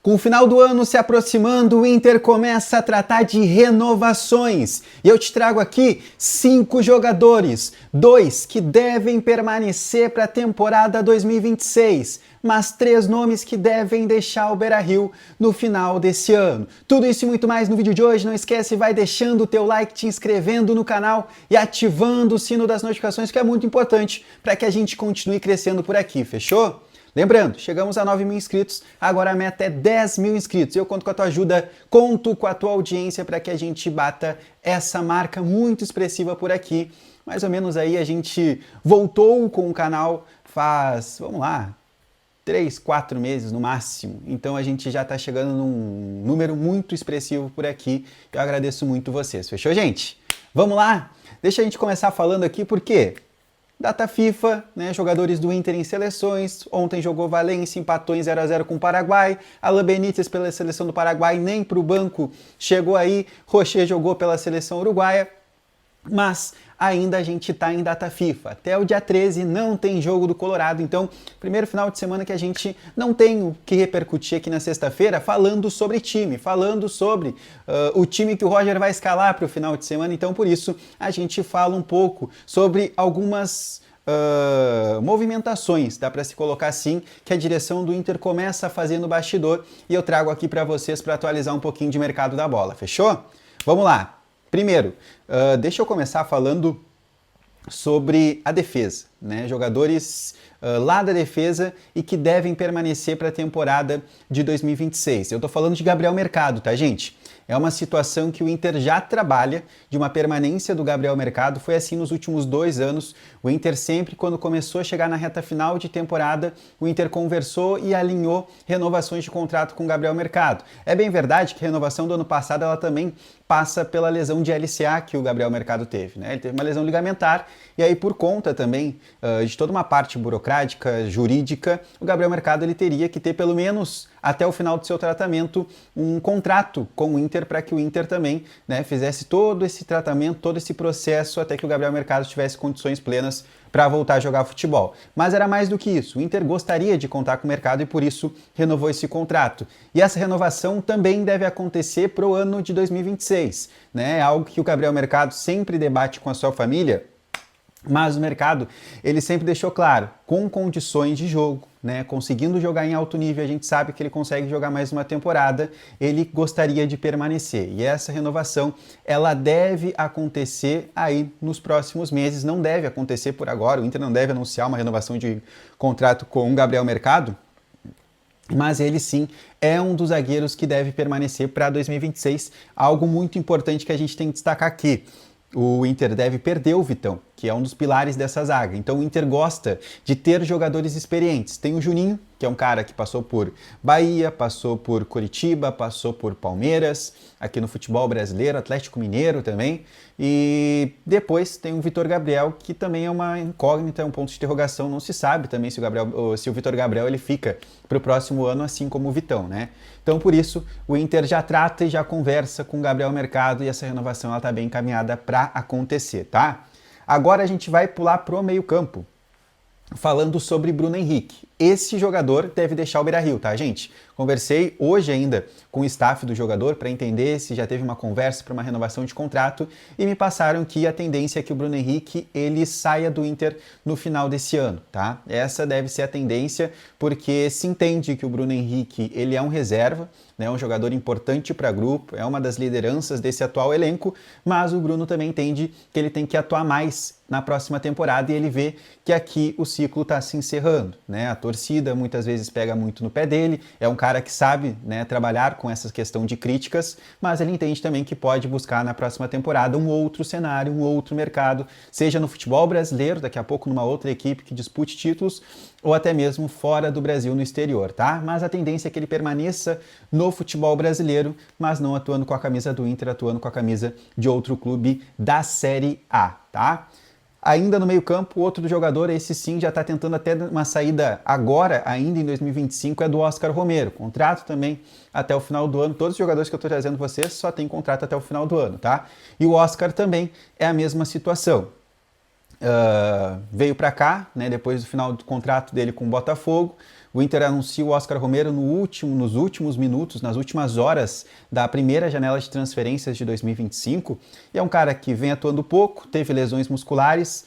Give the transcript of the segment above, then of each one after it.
Com o final do ano se aproximando, o Inter começa a tratar de renovações. E eu te trago aqui 5 jogadores, 2 que devem permanecer para a temporada 2026, mas 3 nomes que devem deixar o Beira-Rio no final desse ano. Tudo isso e muito mais no vídeo de hoje. Não esquece, vai deixando o teu like, te inscrevendo no canal e ativando o sino das notificações, que é muito importante para que a gente continue crescendo por aqui, fechou? Lembrando, chegamos a 9 mil inscritos, agora a meta é 10 mil inscritos. Eu conto com a tua ajuda, conto com a tua audiência para que a gente bata essa marca muito expressiva por aqui. Mais ou menos aí a gente voltou com o canal faz, vamos lá, 3, 4 meses no máximo. Então a gente já está chegando num número muito expressivo por aqui. Eu agradeço muito vocês. Fechou, gente? Vamos lá? Deixa a gente começar falando aqui porque data FIFA, né, jogadores do Inter em seleções. Ontem jogou Valência, empatou em 0 a 0 com o Paraguai. Alan Benítez pela seleção do Paraguai nem para o banco chegou aí. Rocher jogou pela seleção uruguaia. Mas ainda a gente está em data FIFA. Até o dia 13 não tem jogo do Colorado, então primeiro final de semana que a gente não tem o que repercutir aqui na sexta-feira falando sobre time, falando sobre o time que o Roger vai escalar para o final de semana, então por isso a gente fala um pouco sobre algumas movimentações, dá para se colocar assim, que a direção do Inter começa a fazer no bastidor e eu trago aqui para vocês para atualizar um pouquinho de mercado da bola, fechou? Vamos lá! Primeiro, deixa eu começar falando sobre a defesa, né? Jogadores lá da defesa e que devem permanecer para a temporada de 2026. Eu tô falando de Gabriel Mercado, tá, gente? É uma situação que o Inter já trabalha de uma permanência do Gabriel Mercado. Foi assim nos últimos 2 anos. O Inter sempre, quando começou a chegar na reta final de temporada, o Inter conversou e alinhou renovações de contrato com o Gabriel Mercado. É bem verdade que a renovação do ano passado ela também passa pela lesão de LCA que o Gabriel Mercado teve, né? Ele teve uma lesão ligamentar e aí por conta também de toda uma parte burocrática, jurídica, o Gabriel Mercado ele teria que ter pelo menos até o final do seu tratamento um contrato com o Inter para que o Inter também, né, fizesse todo esse tratamento, todo esse processo até que o Gabriel Mercado tivesse condições plenas para voltar a jogar futebol. Mas era mais do que isso. O Inter gostaria de contar com o mercado e por isso renovou esse contrato. E essa renovação também deve acontecer para o ano de 2026, né? É algo que o Gabriel Mercado sempre debate com a sua família. Mas o mercado, ele sempre deixou claro, com condições de jogo, né, conseguindo jogar em alto nível, a gente sabe que ele consegue jogar mais uma temporada, ele gostaria de permanecer. E essa renovação, ela deve acontecer aí nos próximos meses, não deve acontecer por agora, o Inter não deve anunciar uma renovação de contrato com o Gabriel Mercado, mas ele sim é um dos zagueiros que deve permanecer para 2026, algo muito importante que a gente tem que destacar aqui. O Inter deve perder o Vitão, que é um dos pilares dessa zaga. Então o Inter gosta de ter jogadores experientes. Tem o Juninho, que é um cara que passou por Bahia, passou por Coritiba, passou por Palmeiras, aqui no futebol brasileiro, Atlético Mineiro também. E depois tem o Vitor Gabriel, que também é uma incógnita, é um ponto de interrogação. Não se sabe também se o Vitor Gabriel ele fica para o próximo ano, assim como o Vitão, né? Então por isso o Inter já trata e já conversa com o Gabriel Mercado e essa renovação está bem encaminhada para acontecer, tá? Agora a gente vai pular pro meio-campo, falando sobre Bruno Henrique. Esse jogador deve deixar o Beira-Rio, tá, gente? Conversei hoje ainda com o staff do jogador para entender se já teve uma conversa para uma renovação de contrato e me passaram que a tendência é que o Bruno Henrique ele saia do Inter no final desse ano, tá? Essa deve ser a tendência porque se entende que o Bruno Henrique ele é um reserva, né, um jogador importante para o grupo, é uma das lideranças desse atual elenco, mas o Bruno também entende que ele tem que atuar mais na próxima temporada e ele vê que aqui o ciclo está se encerrando, né? A torcida muitas vezes pega muito no pé dele, é um cara que sabe, né, trabalhar com essa questão de críticas, mas ele entende também que pode buscar na próxima temporada um outro cenário, um outro mercado, seja no futebol brasileiro, daqui a pouco numa outra equipe que dispute títulos, ou até mesmo fora do Brasil, no exterior, tá? Mas a tendência é que ele permaneça no futebol brasileiro, mas não atuando com a camisa do Inter, atuando com a camisa de outro clube da Série A, tá? Ainda no meio-campo, outro jogador, esse sim já está tentando até uma saída agora, ainda em 2025, é do Oscar Romero. Contrato também até o final do ano. Todos os jogadores que eu estou trazendo vocês só tem contrato até o final do ano, tá? E o Oscar também é a mesma situação. Veio para cá, né, depois do final do contrato dele com o Botafogo, O Inter anuncia o Oscar Romero nos últimos minutos, nas últimas horas da primeira janela de transferências de 2025. E é um cara que vem atuando pouco, teve lesões musculares.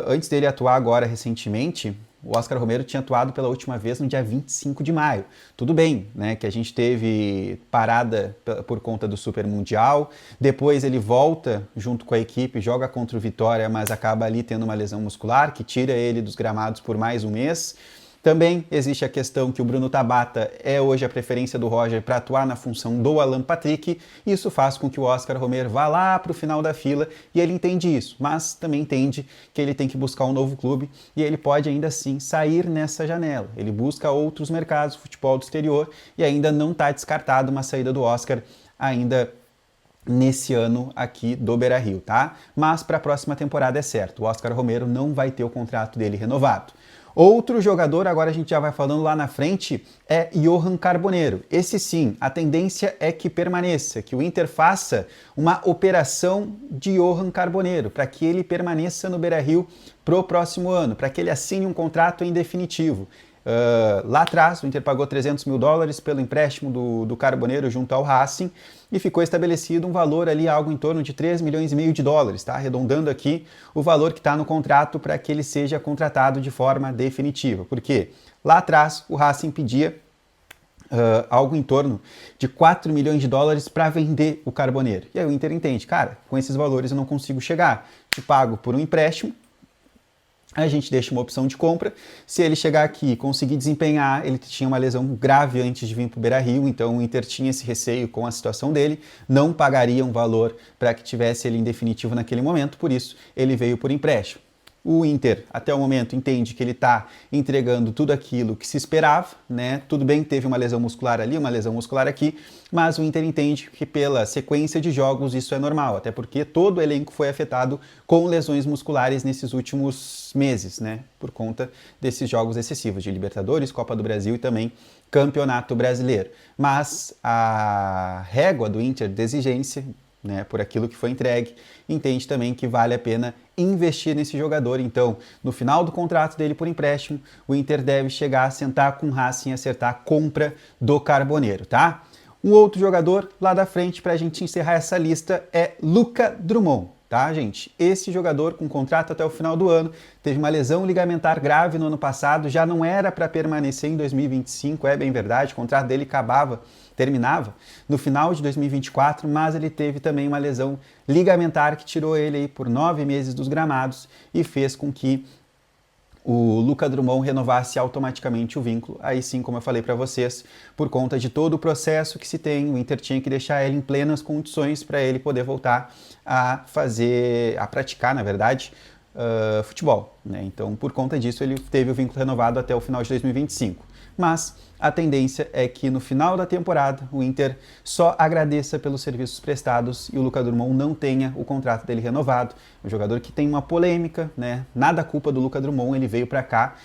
Antes dele atuar agora recentemente, o Oscar Romero tinha atuado pela última vez no dia 25 de maio. Tudo bem, né, que a gente teve parada por conta do Super Mundial, depois ele volta junto com a equipe, joga contra o Vitória, mas acaba ali tendo uma lesão muscular que tira ele dos gramados por mais um mês. Também existe a questão que o Bruno Tabata é hoje a preferência do Roger para atuar na função do Alan Patrick. Isso faz com que o Oscar Romero vá lá para o final da fila e ele entende isso, mas também entende que ele tem que buscar um novo clube e ele pode ainda assim sair nessa janela. Ele busca outros mercados, futebol do exterior, e ainda não está descartado uma saída do Oscar ainda nesse ano aqui do Beira-Rio, tá? Mas para a próxima temporada é certo, o Oscar Romero não vai ter o contrato dele renovado. Outro jogador, agora a gente já vai falando lá na frente, é Johan Carboneiro. Esse sim, a tendência é que permaneça, que o Inter faça uma operação de Johan Carboneiro, para que ele permaneça no Beira-Rio pro próximo ano, para que ele assine um contrato em definitivo. Lá atrás, o Inter pagou $300 mil pelo empréstimo do Carboneiro junto ao Racing e ficou estabelecido um valor ali, algo em torno de $3,5 milhões, tá? Arredondando aqui o valor que está no contrato para que ele seja contratado de forma definitiva. Porque lá atrás o Racing pedia algo em torno de $4 milhões para vender o Carboneiro. E aí o Inter entende, cara, com esses valores eu não consigo chegar. Te pago por um empréstimo, a gente deixa uma opção de compra. Se ele chegar aqui e conseguir desempenhar, ele tinha uma lesão grave antes de vir para o Beira-Rio, então o Inter tinha esse receio com a situação dele, não pagaria um valor para que tivesse ele em definitivo naquele momento, por isso ele veio por empréstimo. O Inter, até o momento, entende que ele está entregando tudo aquilo que se esperava, né? Tudo bem que teve uma lesão muscular ali, uma lesão muscular aqui, mas o Inter entende que pela sequência de jogos isso é normal, até porque todo o elenco foi afetado com lesões musculares nesses últimos meses, né? Por conta desses jogos excessivos de Libertadores, Copa do Brasil e também Campeonato Brasileiro. Mas a régua do Inter de exigência, né, por aquilo que foi entregue, entende também que vale a pena investir nesse jogador. Então, no final do contrato dele por empréstimo, o Inter deve chegar a sentar com o Racing e acertar a compra do Carboneiro, tá? Um outro jogador lá da frente para a gente encerrar essa lista é Luca Drummond, tá, gente? Esse jogador com contrato até o final do ano, teve uma lesão ligamentar grave no ano passado, já não era para permanecer em 2025, é bem verdade, o contrato dele terminava no final de 2024, mas ele teve também uma lesão ligamentar que tirou ele aí por 9 meses dos gramados e fez com que o Luca Drummond renovasse automaticamente o vínculo. Aí sim, como eu falei para vocês, por conta de todo o processo que se tem, o Inter tinha que deixar ele em plenas condições para ele poder voltar a praticar, na verdade, futebol, né? Então, por conta disso, ele teve o vínculo renovado até o final de 2025. Mas a tendência é que no final da temporada o Inter só agradeça pelos serviços prestados e o Luca Drummond não tenha o contrato dele renovado. Um jogador que tem uma polêmica, né? Nada culpa do Luca Drummond, ele veio para cá,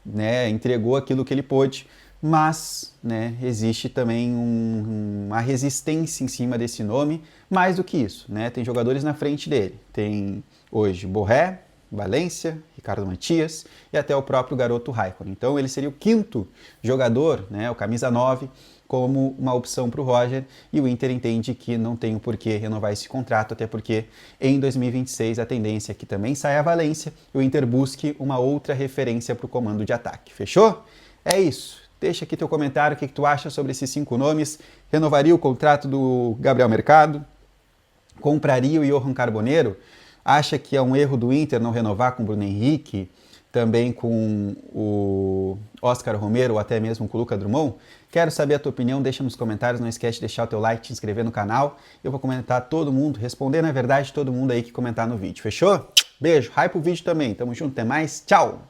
né? Entregou aquilo que ele pôde, mas, né, existe também uma resistência em cima desse nome. Mais do que isso, né? Tem jogadores na frente dele. Tem hoje Borré, Valência, Ricardo Matias e até o próprio garoto Raikkonen. Então ele seria o quinto jogador, né, o camisa 9, como uma opção para o Roger, e o Inter entende que não tem o porquê renovar esse contrato, até porque em 2026 a tendência é que também saia a Valência e o Inter busque uma outra referência para o comando de ataque. Fechou? É isso. Deixa aqui teu comentário, o que tu acha sobre esses 5 nomes. Renovaria o contrato do Gabriel Mercado? Compraria o Johan Carboneiro? Acha que é um erro do Inter não renovar com o Bruno Henrique, também com o Oscar Romero ou até mesmo com o Luca Drummond? Quero saber a tua opinião, deixa nos comentários, não esquece de deixar o teu like, te inscrever no canal. Eu vou comentar todo mundo, responder na verdade todo mundo aí que comentar no vídeo, fechou? Beijo, hype o vídeo também, tamo junto, até mais, tchau!